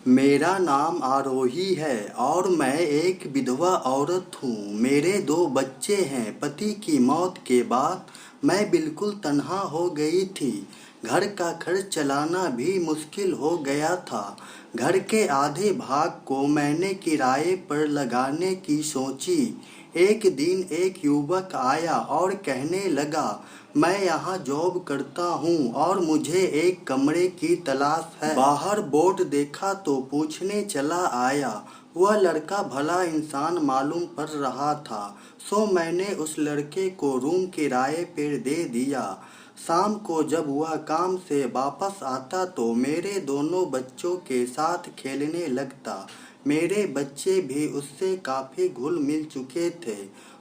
मेरा नाम आरोही है और मैं एक विधवा औरत हूँ। मेरे 2 बच्चे हैं। पति की मौत के बाद मैं बिल्कुल तन्हा हो गई थी। घर का खर्च चलाना भी मुश्किल हो गया था। घर के आधे भाग को मैंने किराए पर लगाने की सोची। एक दिन एक युवक आया और कहने लगा, मैं यहाँ जॉब करता हूँ और मुझे एक कमरे की तलाश है। बाहर बोर्ड देखा तो पूछने चला आया। वह लड़का भला इंसान मालूम पड़ रहा था, सो मैंने उस लड़के को रूम किराए पर दे दिया। शाम को जब वह काम से वापस आता तो मेरे दोनों बच्चों के साथ खेलने लगता। मेरे बच्चे भी उससे काफ़ी घुल मिल चुके थे।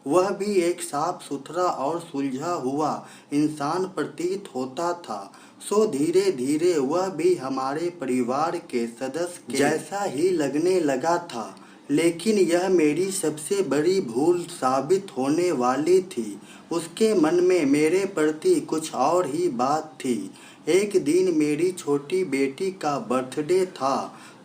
वह भी एक साफ सुथरा और सुलझा हुआ इंसान प्रतीत होता था। सो धीरे धीरे वह भी हमारे परिवार के सदस्य जैसा ही लगने लगा था। लेकिन यह मेरी सबसे बड़ी भूल साबित होने वाली थी। उसके मन में मेरे प्रति कुछ और ही बात थी। एक दिन मेरी छोटी बेटी का बर्थडे था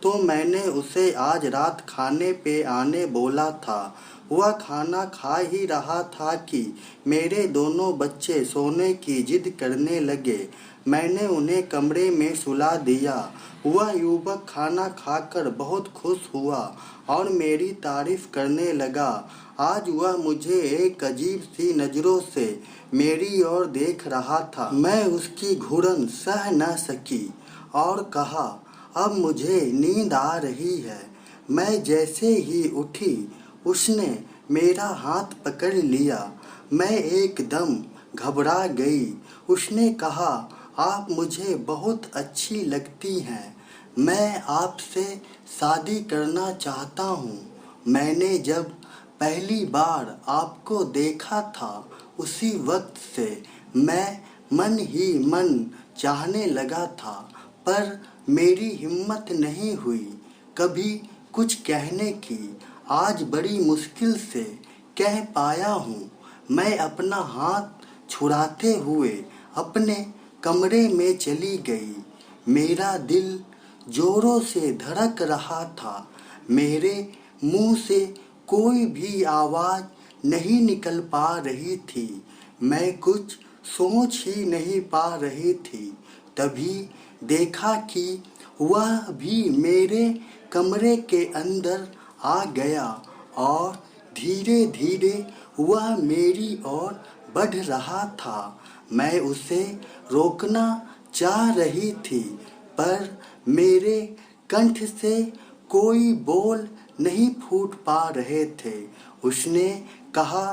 तो मैंने उसे आज रात खाने पे आने बोला था। वह खाना खा ही रहा था कि मेरे दोनों बच्चे सोने की जिद करने लगे। मैंने उन्हें कमरे में सुला दिया। वह युवक खाना खाकर बहुत खुश हुआ और मेरी तारीफ करने लगा। आज वह मुझे एक अजीब सी नज़रों से मेरी ओर देख रहा था। मैं उसकी घूरन सह न सकी और कहा, अब मुझे नींद आ रही है। मैं जैसे ही उठी उसने मेरा हाथ पकड़ लिया। मैं एकदम घबरा गई। उसने कहा, आप मुझे बहुत अच्छी लगती हैं। मैं आपसे शादी करना चाहता हूँ। मैंने जब पहली बार आपको देखा था उसी वक्त से मैं मन ही मन चाहने लगा था, पर मेरी हिम्मत नहीं हुई कभी कुछ कहने की। आज बड़ी मुश्किल से कह पाया हूँ। मैं अपना हाथ छुड़ाते हुए अपने कमरे में चली गई। मेरा दिल जोरों से धड़क रहा था। मेरे मुंह से कोई भी आवाज़ नहीं निकल पा रही थी। मैं कुछ सोच ही नहीं पा रही थी। तभी देखा कि वह भी मेरे कमरे के अंदर आ गया और धीरे धीरे वह मेरी ओर बढ़ रहा था। मैं उसे रोकना चाह रही थी, पर मेरे कंठ से कोई बोल नहीं फूट पा रहे थे। उसने कहा,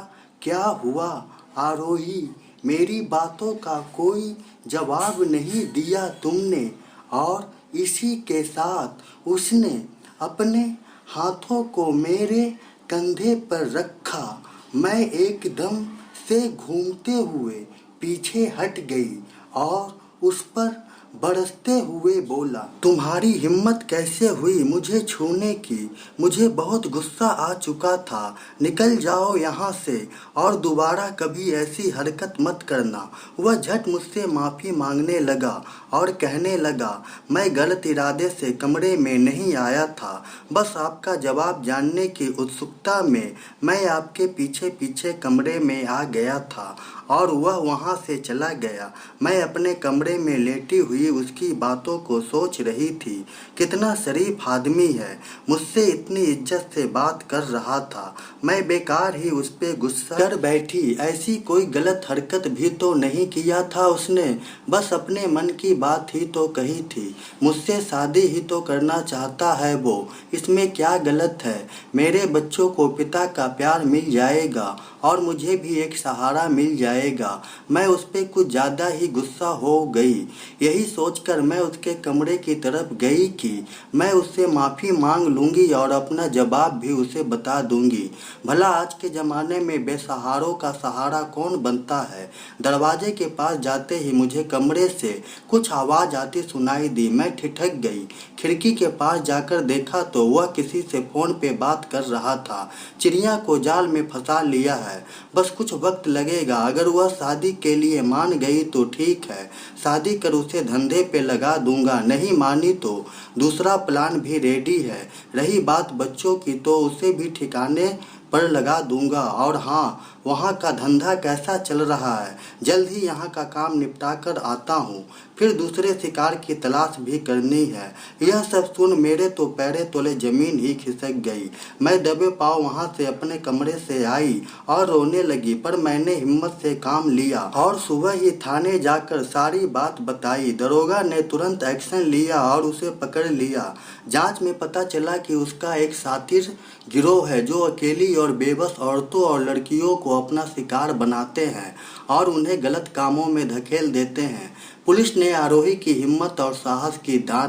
क्या हुआ आरोही? मेरी बातों का कोई जवाब नहीं दिया तुमने। और इसी के साथ उसने अपने हाथों को मेरे कंधे पर रखा। मैं एकदम से घूमते हुए पीछे हट गई और उस पर बरसते हुए बोला, तुम्हारी हिम्मत कैसे हुई मुझे छूने की? मुझे बहुत गुस्सा आ चुका था। निकल जाओ यहाँ से और दोबारा कभी ऐसी हरकत मत करना। वह झट मुझसे माफ़ी मांगने लगा और कहने लगा, मैं गलत इरादे से कमरे में नहीं आया था। बस आपका जवाब जानने की उत्सुकता में मैं आपके पीछे पीछे कमरे में आ गया था और वह वहाँ से चला गया। मैं अपने कमरे में लेटी हुई उसकी बातों को सोच रही थी। कितना शरीफ आदमी है, मुझसे इतनी इज्जत से बात कर रहा था। मैं बेकार ही उस पर गुस्सा कर बैठी। ऐसी कोई गलत हरकत भी तो नहीं किया था उसने, बस अपने मन की बात ही तो कही थी। मुझसे शादी ही तो करना चाहता है वो, इसमें क्या गलत है? मेरे बच्चों को पिता का प्यार मिल जाएगा और मुझे भी एक सहारा मिल जाएगा। मैं उस पर कुछ ज़्यादा ही गुस्सा हो गई। यही सोचकर मैं उसके कमरे की तरफ गई कि मैं उससे माफ़ी मांग लूँगी और अपना जवाब भी उसे बता दूँगी। भला आज के ज़माने में बेसहारों का सहारा कौन बनता है? दरवाजे के पास जाते ही मुझे कमरे से कुछ आवाज़ आती सुनाई दी। मैं ठिठक गई। खिड़की के पास जाकर देखा तो वह किसी से फ़ोन पे बात कर रहा था। चिड़िया को जाल में फंसा लिया है, बस कुछ वक्त लगेगा। अगर वह शादी के लिए मान गई तो ठीक है, शादी कर उसे धन धंधे पे लगा दूंगा, नहीं मानी तो दूसरा प्लान भी रेडी है। रही बात बच्चों की तो उसे भी ठिकाने पर लगा दूंगा। और हाँ, वहाँ का धंधा कैसा चल रहा है, जल्द ही यहाँ का काम निपटा कर आता हूँ, फिर दूसरे शिकार की तलाश भी करनी है। यह सब सुन मेरे तो पैरे तले जमीन ही खिसक गई। मैं दबे पाँव वहाँ से अपने कमरे से आई और रोने लगी, पर मैंने हिम्मत से काम लिया और सुबह ही थाने जाकर सारी बात बताई। दरोगा ने तुरंत एक्शन लिया और उसे पकड़ लिया। जांच में पता चला कि उसका एक शातिर गिरोह है जो अकेली और बेबस औरतों और लड़कियों को अपना शिकार बनाते हैं और उन्हें गलत कामों में धकेल देते हैं। पुलिस ने आरोही की हिम्मत और साहस की दाद